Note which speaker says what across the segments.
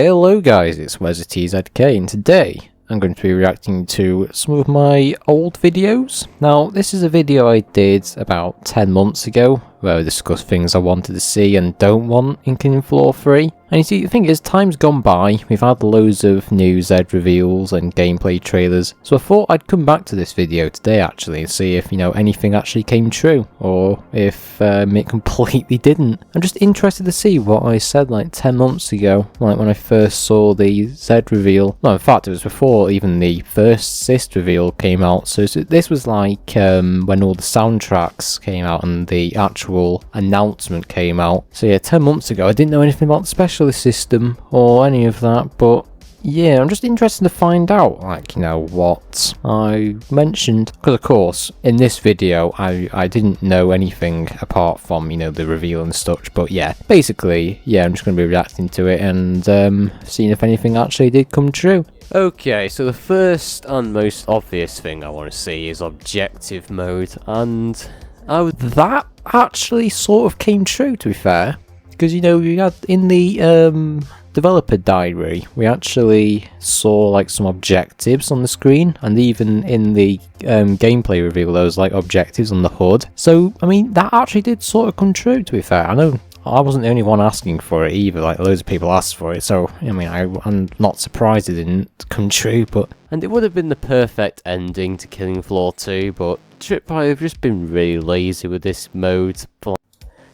Speaker 1: Hello guys, it's WesTZK, and today I'm going to be reacting to some of my old videos. Now, this is a video I did about 10 months ago, where I discussed things I wanted to see and don't want in Killing Floor 3. And you see, the thing is, time's gone by, we've had loads of new Zed reveals and gameplay trailers, so I thought I'd come back to this video today actually and see if, anything actually came true, or if it completely didn't. I'm just interested to see what I said like 10 months ago, like when I first saw the Zed reveal. No, in fact, it was before even the first Sist reveal came out, so this was like when all the soundtracks came out and the actual announcement came out. So yeah, 10 months ago, I didn't know anything about the specialist system or any of that, but yeah, I'm just interested to find out, what I mentioned. Because of course, in this video, I didn't know anything apart from, the reveal and such. But yeah, basically, yeah, I'm just going to be reacting to it and seeing if anything actually did come true. Okay, so the first and most obvious thing I want to see is objective mode. And that actually sort of came true, to be fair. Because, we had in the developer diary, we actually saw some objectives on the screen, and even in the gameplay reveal there was objectives on the HUD. So I mean, that actually did sort of come true, to be fair. I know I wasn't the only one asking for it either, loads of people asked for it, so I mean, I'm not surprised it didn't come true. And it would have been the perfect ending to Killing Floor 2, but Tripwire have just been really lazy with this mode.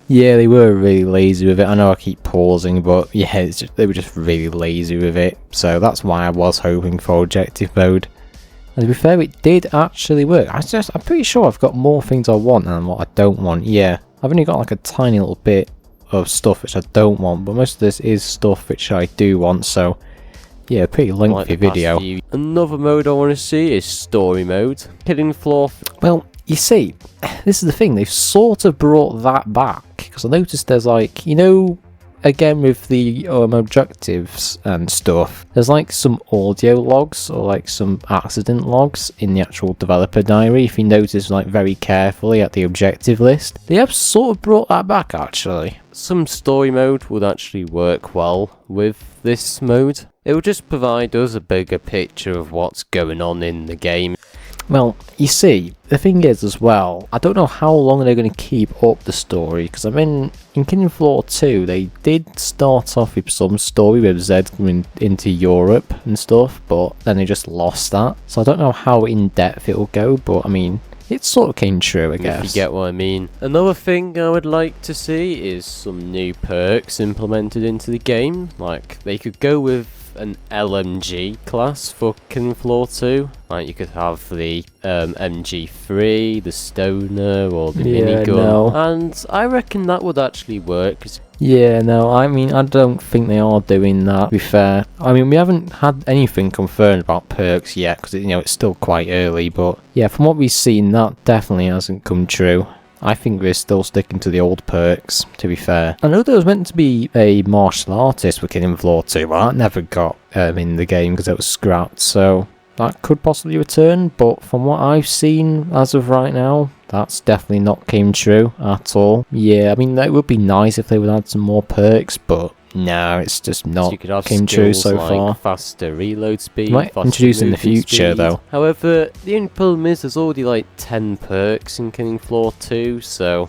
Speaker 1: Yeah, they were really lazy with it. I know I keep pausing, but yeah, they were just really lazy with it. So that's why I was hoping for objective mode. And to be fair, it did actually work. I'm pretty sure I've got more things I want than what I don't want. Yeah, I've only got a tiny little bit of stuff which I don't want, but most of this is stuff which I do want. So yeah, pretty lengthy video. Another mode I want to see is story mode. Killing Floor. Well, you see, this is the thing, they've sort of brought that back, because I noticed there's again with the objectives and stuff, there's some audio logs or some accident logs in the actual developer diary. If you notice very carefully at the objective list, they have sort of brought that back actually. Some story mode would actually work well with this mode. It will just provide us a bigger picture of what's going on in the game. Well, you see, the thing is as well, I don't know how long they're going to keep up the story, because in Killing Floor 2, they did start off with some story with Zed coming into Europe and stuff, but then they just lost that. So I don't know how in-depth it'll go, but I mean, it sort of came true, I guess. If you get what I mean. Another thing I would like to see is some new perks implemented into the game. They could go with an LMG class for Killing Floor 2. You could have the MG3, the Stoner, or the minigun. No. And I reckon that would actually work. Yeah, no, I mean, I don't think they are doing that, to be fair. I mean, we haven't had anything confirmed about perks yet, because, it's still quite early, but yeah, from what we've seen, that definitely hasn't come true. I think we're still sticking to the old perks, to be fair. I know there was meant to be a martial artist for Killing Floor 2, but that never got in the game because it was scrapped, so that could possibly return, but from what I've seen as of right now, that's definitely not came true at all. Yeah, I mean, that would be nice if they would add some more perks, but no, it's just not came true so far. Faster reload speed, might introduce in the future though. However, the only problem is there's already 10 perks in Killing Floor 2, so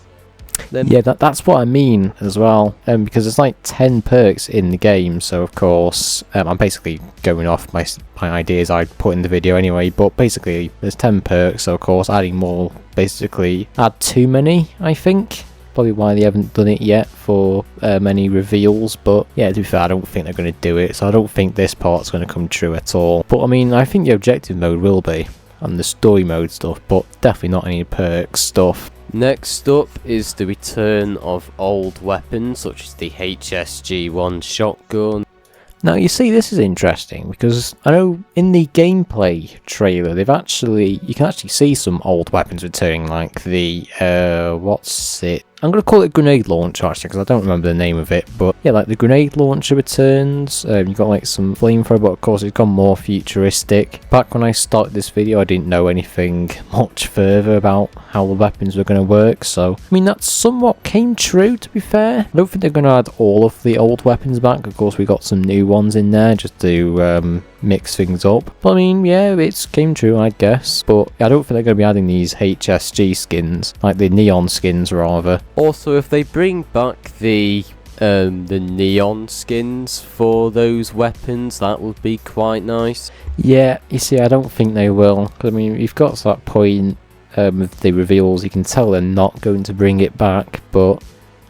Speaker 1: yeah, that's what I mean as well. Because there's 10 perks in the game, so of course I'm basically going off my ideas I put in the video anyway. But basically, there's 10 perks, so of course adding more basically add too many, I think. Probably why they haven't done it yet for many reveals, but yeah, to be fair, I don't think they're going to do it, so I don't think this part's going to come true at all. But I mean, I think the objective mode will be, and the story mode stuff, but definitely not any perks stuff. Next up is the return of old weapons, such as the HSG-1 shotgun. Now, you see, this is interesting, because I know in the gameplay trailer, you can actually see some old weapons returning, like the, what's it? I'm going to call it grenade launcher actually, because I don't remember the name of it, but yeah, like the grenade launcher returns. You've got like some flamethrower, but of course it's gone more futuristic. Back when I started this video, I didn't know anything much further about how the weapons were going to work, so I mean that somewhat came true, to be fair. I don't think they're going to add all of the old weapons back. Of course we got some new ones in there just to mix things up, but I mean yeah, it came true I guess, but I don't think they're going to be adding these HSG skins, like the neon skins rather.
Speaker 2: Also, if they bring back the neon skins for those weapons, that would be quite nice.
Speaker 1: Yeah, you see, I don't think they will. 'Cause, I mean, you've got to that point with the reveals, you can tell they're not going to bring it back. But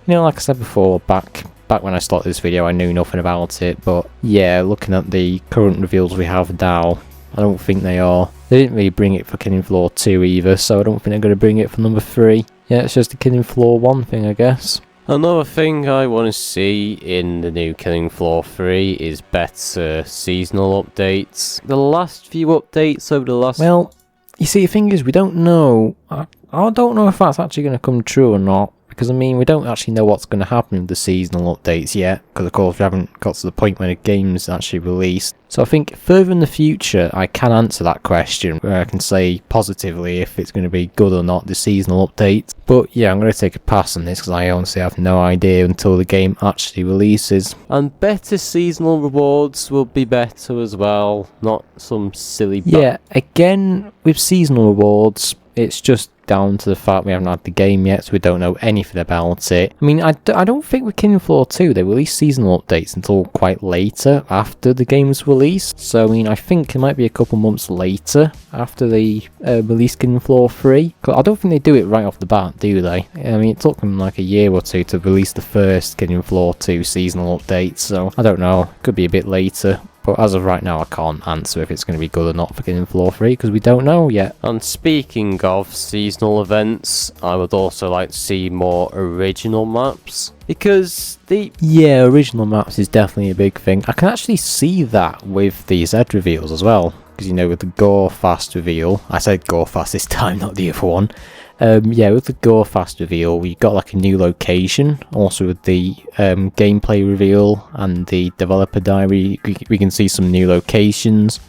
Speaker 1: you know, like I said before, back when I started this video, I knew nothing about it. But yeah, looking at the current reveals we have now, I don't think they are. They didn't really bring it for Killing Floor 2 either, so I don't think they're going to bring it for number 3. Yeah, it's just a Killing Floor 1 thing, I guess.
Speaker 2: Another thing I want to see in the new Killing Floor 3 is better seasonal updates. The last few updates over the last...
Speaker 1: Well, you see, the thing is, we don't know... I don't know if that's actually going to come true or not. Because, I mean, we don't actually know what's going to happen with the seasonal updates yet. Because, of course, we haven't got to the point where the game's actually released. So I think further in the future, I can answer that question. Where I can say positively if it's going to be good or not, the seasonal update. But, yeah, I'm going to take a pass on this. Because I honestly have no idea until the game actually releases.
Speaker 2: And better seasonal rewards will be better as well. Not some silly...
Speaker 1: Yeah, again, with seasonal rewards, it's just down to the fact we haven't had the game yet, so we don't know anything about it. I mean, I don't think with Killing Floor 2 they release seasonal updates until quite later after the game's released. So I mean, I think it might be a couple months later after they release Killing Floor 3. I don't think they do it right off the bat, do they? I mean, it took them like a year or two to release the first Killing Floor 2 seasonal update, so I don't know. Could be a bit later. But as of right now, I can't answer if it's going to be good or not for Killing Floor 3, because we don't know yet.
Speaker 2: And speaking of seasonal events, I would also like to see more original maps. Because
Speaker 1: Yeah, original maps is definitely a big thing. I can actually see that with the Z reveals as well. Because, you know, with the Gore Fast reveal... I said Gore Fast this time, not the other one. Yeah, with the Gore Fast reveal, we got like a new location. Also with the gameplay reveal and the developer diary, we can see some new locations.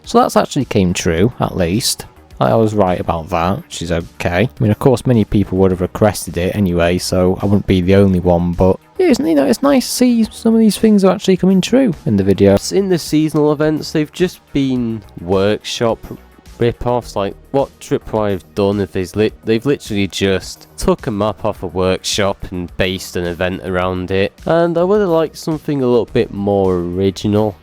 Speaker 1: So that's actually came true, at least. I was right about that, which is okay. I mean, of course, many people would have requested it anyway, so I wouldn't be the only one, but yeah, you know, it's nice to see some of these things are actually coming true in the video.
Speaker 2: In the seasonal events, they've just been workshop rip-offs. Like what Tripwire have done is they've literally just took a map off a workshop and based an event around it, and I would have liked something a little bit more original.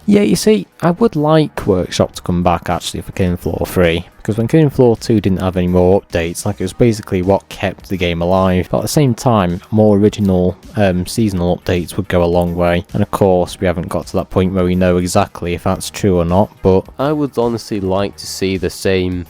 Speaker 1: Yeah, you see, I would like Workshop to come back actually for Killing Floor 3, because when Killing Floor 2 didn't have any more updates, like it was basically what kept the game alive, but at the same time, more original seasonal updates would go a long way, and of course we haven't got to that point where we know exactly if that's true or not, but
Speaker 2: I would honestly like to see the same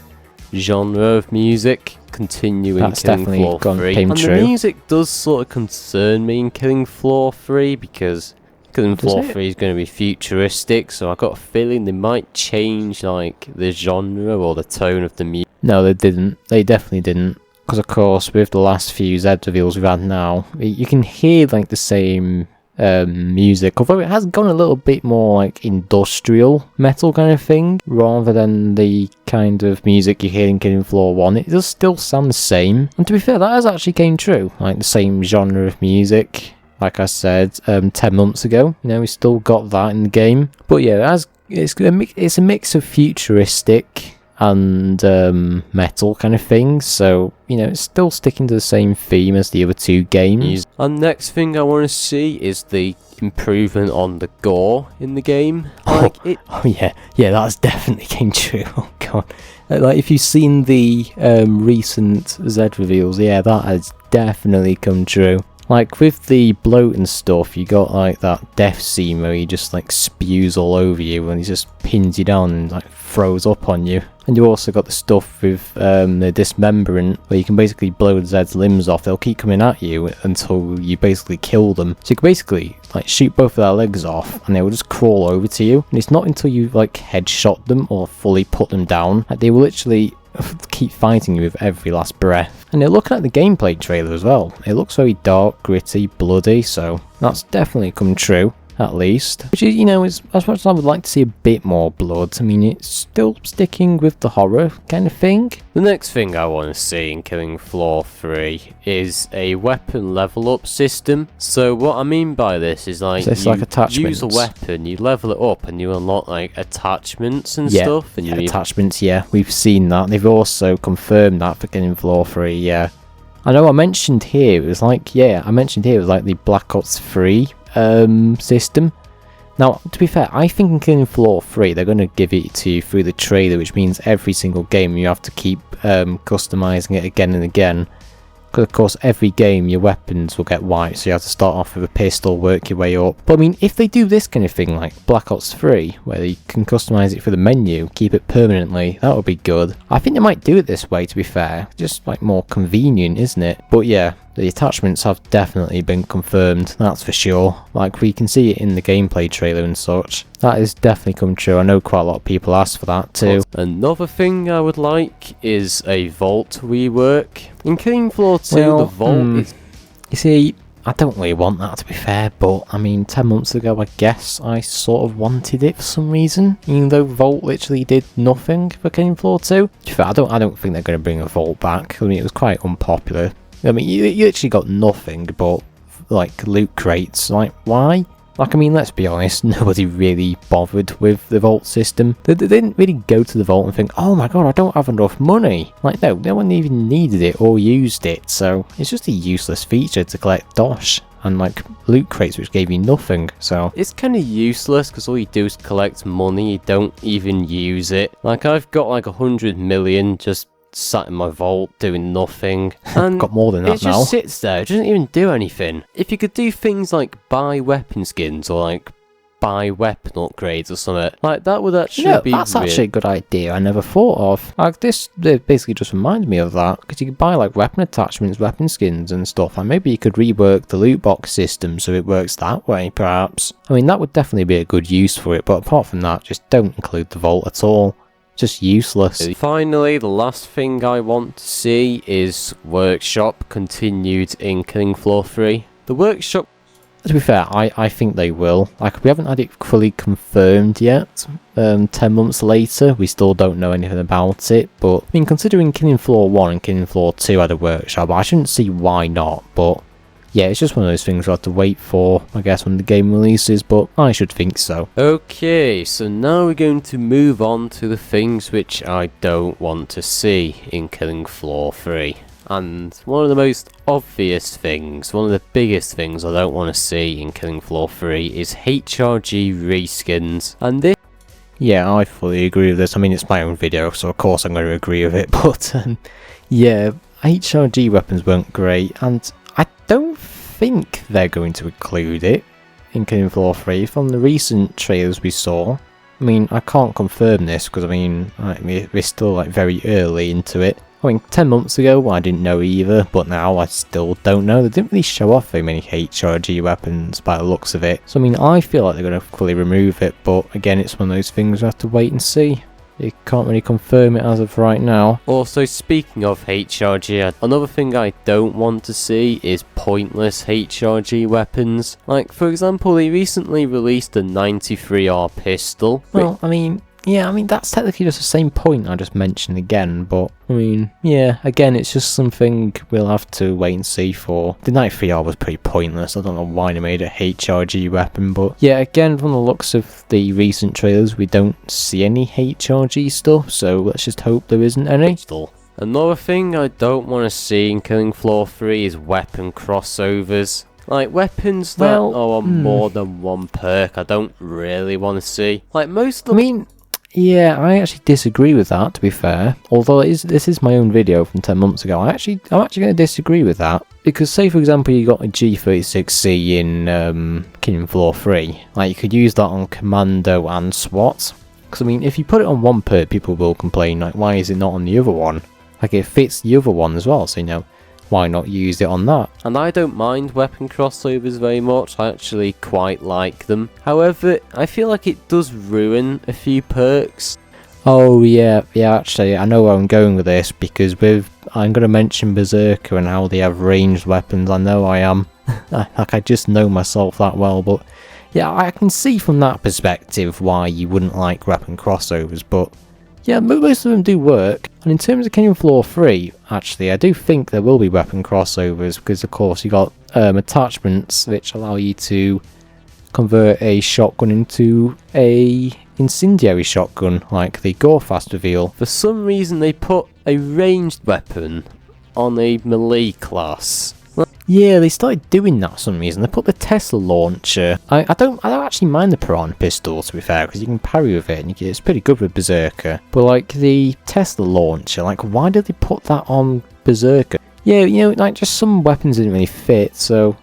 Speaker 2: genre of music continuing in Killing Floor 3, and
Speaker 1: true.
Speaker 2: The music does sort of concern me in Killing Floor 3, because Killing Floor 3 is going to be futuristic, so I got a feeling they might change like the genre or the tone of the music.
Speaker 1: No, they didn't. They definitely didn't. Because of course, with the last few Z reveals we've had now, you can hear like the same music, although it has gone a little bit more like industrial metal kind of thing, rather than the kind of music you hear in Killing Floor 1. It does still sound the same. And to be fair, that has actually came true. Like the same genre of music. Like I said, 10 months ago, you know, we still got that in the game. But yeah, it's a mix of futuristic and metal kind of thing. So, you know, it's still sticking to the same theme as the other two games.
Speaker 2: And next thing I want to see is the improvement on the gore in the game.
Speaker 1: Oh yeah, that's definitely came true. Oh god. Like if you've seen the recent Z reveals, yeah, that has definitely come true. Like with the bloat and stuff, you got like that death scene where he just like spews all over you and he just pins you down and like throws up on you. And you also got the stuff with the dismemberment where you can basically blow the Zed's limbs off. They'll keep coming at you until you basically kill them. So you can basically like shoot both of their legs off and they will just crawl over to you. And it's not until you like headshot them or fully put them down. Like they will literally keep fighting you with every last breath. And looking at the gameplay trailer as well, it looks very dark, gritty, bloody, so that's definitely come true. At least, which is, is as much as I would like to see a bit more blood. I mean, it's still sticking with the horror kind of thing.
Speaker 2: The next thing I want to see in Killing Floor 3 is a weapon level up system. So what I mean by this is like,
Speaker 1: so it's like attachments.
Speaker 2: Use a weapon, you level it up and you unlock like attachments and stuff. And
Speaker 1: attachments, yeah, we've seen that. They've also confirmed that for Killing Floor 3, yeah. I know I mentioned here, it was like the Black Ops 3 system. Now, to be fair, I think in Killing Floor 3 they're going to give it to you through the trailer, which means every single game you have to keep customizing it again and again. Because of course every game your weapons will get wiped, so you have to start off with a pistol, work your way up. But I mean, if they do this kind of thing like Black Ops 3, where you can customize it for the menu, keep it permanently, that would be good. I think they might do it this way, to be fair, just like more convenient, isn't it? But yeah, the attachments have definitely been confirmed, that's for sure. Like, we can see it in the gameplay trailer and such. That has definitely come true. I know quite a lot of people asked for that too.
Speaker 2: Another thing I would like is a vault rework. In Killing Floor 2, the vault is...
Speaker 1: You see, I don't really want that, to be fair, but I mean, 10 months ago, I guess I sort of wanted it for some reason, even though Vault literally did nothing for Killing Floor 2. To be fair, I don't think they're going to bring a Vault back. I mean, it was quite unpopular. I mean, you actually got nothing but, like, loot crates. Like, why? Like, I mean, let's be honest, nobody really bothered with the Vault system. They didn't really go to the Vault and think, oh my god, I don't have enough money. Like, no one even needed it or used it, so it's just a useless feature to collect dosh and, like, loot crates which gave you nothing, so...
Speaker 2: It's kind of useless, because all you do is collect money, you don't even use it. Like, I've got, like, 100 million just sat in my vault doing nothing, and
Speaker 1: got more than that
Speaker 2: it just sits there. It doesn't even do anything. If you could do things like buy weapon skins or like buy weapon upgrades or something like that, would actually be
Speaker 1: that's actually a good idea. I never thought of. Like, this basically just reminds me of that, because you could buy like weapon attachments, weapon skins and stuff, and maybe you could rework the loot box system so it works that way, perhaps. I mean, that would definitely be a good use for it, but apart from that, just don't include the vault at all. Just useless.
Speaker 2: Finally, the last thing I want to see is Workshop continued in Killing Floor 3. The Workshop...
Speaker 1: To be fair, I think they will. Like, we haven't had it fully confirmed yet. 10 months later, we still don't know anything about it. But, I mean, considering Killing Floor 1 and Killing Floor 2 had a workshop, I shouldn't see why not. But, yeah, it's just one of those things we'll have to wait for, I guess, when the game releases. But I should think so.
Speaker 2: Okay, so now we're going to move on to the things which I don't want to see in Killing Floor 3. And one of the most obvious things, one of the biggest things I don't want to see in Killing Floor 3 is HRG reskins. And this...
Speaker 1: Yeah, I fully agree with this. I mean, it's my own video, so of course I'm going to agree with it. But, yeah, HRG weapons weren't great. And I don't think they're going to include it in Killing Floor 3 from the recent trailers we saw. I mean, I can't confirm this because, I mean, we're still like very early into it. I mean, 10 months ago I didn't know either, but now I still don't know. They didn't really show off very many HRG weapons by the looks of it. So I mean, I feel like they're going to fully remove it, but again, it's one of those things we have to wait and see. You can't really confirm it as of right now.
Speaker 2: Also, speaking of HRG, another thing I don't want to see is pointless HRG weapons. Like, for example, they recently released a 93R pistol.
Speaker 1: Well, I mean... Yeah, I mean, that's technically just the same point I just mentioned again, but, I mean, yeah, again, it's just something we'll have to wait and see for. The 93R was pretty pointless. I don't know why they made a HRG weapon, but, yeah, again, from the looks of the recent trailers, we don't see any HRG stuff, so let's just hope there isn't any.
Speaker 2: Another thing I don't want to see in Killing Floor 3 is weapon crossovers. Like, weapons that are on more than one perk, I don't really want to see. Like, most of them...
Speaker 1: Yeah, I actually disagree with that, to be fair. Although this is my own video from 10 months ago, I'm actually going to disagree with that. Because say, for example, you got a G36C in Killing Floor 3. Like, you could use that on Commando and SWAT. Because, I mean, if you put it on one perk, people will complain, like, why is it not on the other one? Like, it fits the other one as well, so, you know, why not use it on that?
Speaker 2: And I don't mind weapon crossovers very much, I actually quite like them. However, I feel like it does ruin a few perks.
Speaker 1: Oh yeah, actually I know where I'm going with this, because I'm going to mention Berserker and how they have ranged weapons. I know I am. Like, I just know myself that well, but yeah, I can see from that perspective why you wouldn't like weapon crossovers, but yeah, most of them do work. And in terms of Kingdom Floor 3, actually, I do think there will be weapon crossovers, because of course you got attachments which allow you to convert a shotgun into a incendiary shotgun, like the Gorefast reveal.
Speaker 2: For some reason they put a ranged weapon on a melee class.
Speaker 1: Yeah, they started doing that for some reason. They put the Tesla launcher. I don't actually mind the Piranha pistol, to be fair, because you can parry with it, and it's pretty good with Berserker. But like the Tesla launcher, like why did they put that on Berserker? Yeah, you know, like just some weapons didn't really fit. So,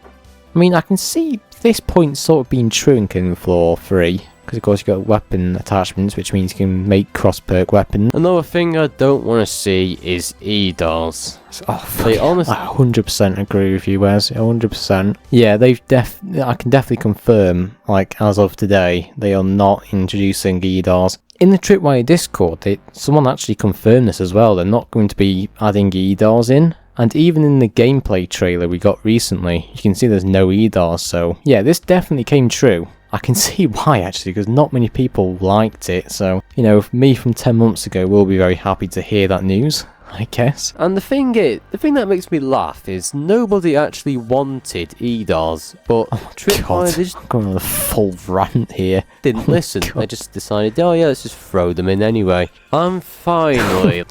Speaker 1: I mean, I can see this point sort of being true in Kingdom Floor 3. Because of course you got weapon attachments, which means you can make cross-perk weapons.
Speaker 2: Another thing I don't want to see is EDARs.
Speaker 1: Oh,
Speaker 2: They honestly,
Speaker 1: I 100% agree with you, Wes. 100%. Yeah, I can definitely confirm, like as of today, they are not introducing EDARs. In the Tripwire Discord, someone actually confirmed this as well. They're not going to be adding EDARs in. And even in the gameplay trailer we got recently, you can see there's no EDARs. So yeah, this definitely came true. I can see why, actually, because not many people liked it. So, you know, me from 10 months ago will be very happy to hear that news, I guess.
Speaker 2: and the thing that makes me laugh is nobody actually wanted EDARs, but Tripwire
Speaker 1: God, I'm going on a full rant here.
Speaker 2: didn't listen.
Speaker 1: God.
Speaker 2: They just decided, oh yeah, let's just throw them in anyway. And finally,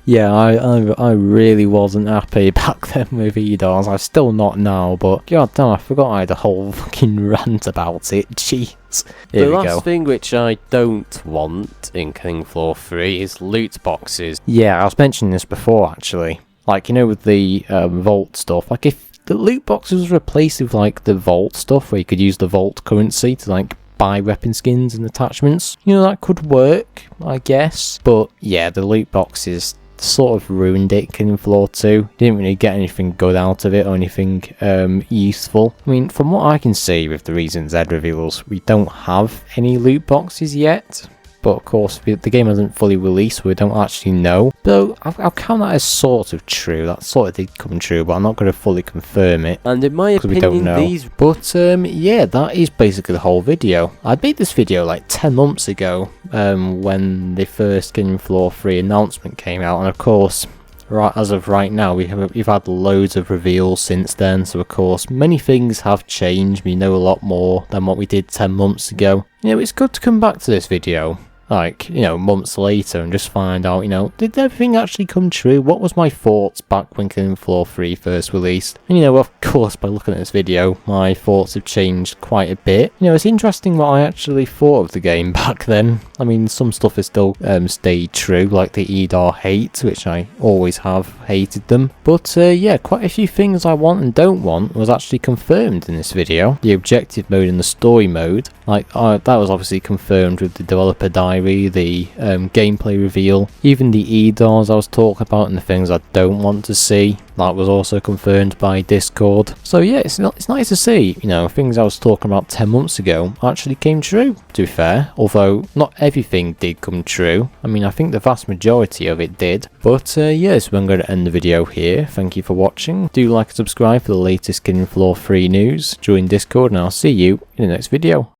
Speaker 1: Yeah, I really wasn't happy back then with EDARs. I'm still not now, but god damn, I forgot I had a whole fucking rant about it. Jeez. Here
Speaker 2: the
Speaker 1: we go.
Speaker 2: last thing which I don't want in Kingdom Floor 3 is loot boxes.
Speaker 1: Yeah, I was mentioning this before, actually. Like, you know, with the vault stuff, like if the loot box was replaced with like the vault stuff, where you could use the vault currency to like buy weapon skins and attachments, you know, that could work, I guess. But yeah, the loot boxes sort of ruined it. Kingdom Floor 2 didn't really get anything good out of it, or anything useful. I mean, from what I can see with the Reason Z reveals, we don't have any loot boxes yet. But of course, the game hasn't fully released, so we don't actually know. So I'll count that as sort of true. That sort of did come true, but I'm not going to fully confirm it.
Speaker 2: And in my opinion,
Speaker 1: We don't know. But yeah, that is basically the whole video. I made this video like 10 months ago, when the first Kingdom Floor 3 announcement came out, and of course, right as of right now, we've had loads of reveals since then. So of course, many things have changed. We know a lot more than what we did 10 months ago. You know, it's good to come back to this video, like, you know, months later, and just find out, you know, did everything actually come true? What was my thoughts back when Kingdom Floor 3 first released? And, you know, of course, by looking at this video, my thoughts have changed quite a bit. You know, it's interesting what I actually thought of the game back then. I mean, some stuff has still stayed true, like the EDAR hate, which I always have hated them. But yeah, quite a few things I want and don't want was actually confirmed in this video. The objective mode and the story mode, like that was obviously confirmed with the developer diary, the gameplay reveal, even the EDARs I was talking about and the things I don't want to see. That was also confirmed by Discord. So yeah, it's nice to see, you know, things I was talking about 10 months ago actually came true, to be fair. Although, not everything did come true. I mean, I think the vast majority of it did. But yeah, so I'm going to end the video here. Thank you for watching. Do like and subscribe for the latest Kingdom Floor 3 news. Join Discord, and I'll see you in the next video.